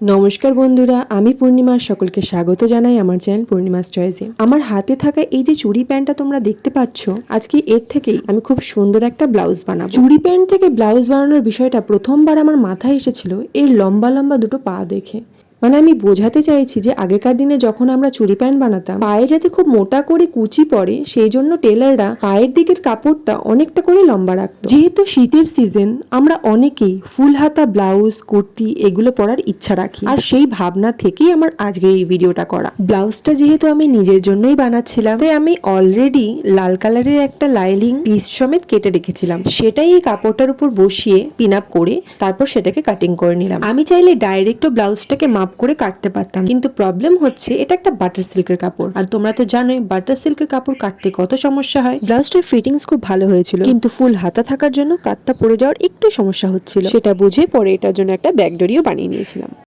নমস্কার বন্ধুরা, আমি পূর্ণিমার সকলকে স্বাগত জানাই আমার চ্যানেল পূর্ণিমাস চয়েসে। আমার হাতে থাকা এই যে চুড়ি প্যান্টটা তোমরা দেখতে পাচ্ছ, আজকে এর থেকেই আমি খুব সুন্দর একটা ব্লাউজ বানাবো। চুড়ি প্যান্ট থেকে ব্লাউজ বানানোর বিষয়টা প্রথমবার আমার মাথায় এসেছিল এর লম্বা লম্বা দুটো পা দেখে। মানে আমি বোঝাতে চাইছি যে আগেকার দিনে যখন আমরা চুড়ি প্যান্ট বানাতাম, পায়ে যাতে খুব মোটা করে কুচি পড়ে সেই জন্য টেলাররা পায়ের দিকের কাপড়টা অনেকটা করে লম্বা রাখতো। যেহেতু শীতের সিজন, আমরা অনেকেই ফুল হাতা ব্লাউজ, কুর্তি এগুলো পরার ইচ্ছা রাখি, আর সেই ভাবনা থেকেই আমার আজকে এই ভিডিওটা করা। ব্লাউজটা যেহেতু আমি নিজের জন্যই বানাচ্ছিলাম, তাই আমি অলরেডি লাল কালারের একটা লাইলিং পিস সমেত কেটে রেখেছিলাম। সেটাই এই কাপড়টার উপর বসিয়ে পিন আপ করে তারপর সেটাকে কাটিং করে নিলাম। আমি চাইলে ডাইরেক্ট ব্লাউজটাকে মাপ করে কাটতে পারতাম, কিন্তু প্রবলেম হচ্ছে এটা একটা বাটার সিল্কের কাপড়, আর তোমরা তো জানোই বাটার সিল্কের কাপড় কাটতে কত সমস্যা হয়। ব্লাউজটার ফিটিংস খুব ভালো হয়েছিল, কিন্তু ফুল হাতা থাকার জন্য কাটটা পড়ে যাওয়ার একটু সমস্যা হচ্ছিল। সেটা বুঝে পরে এটার জন্য একটা ব্যাক ডরিও বানিয়ে নিয়েছিলাম।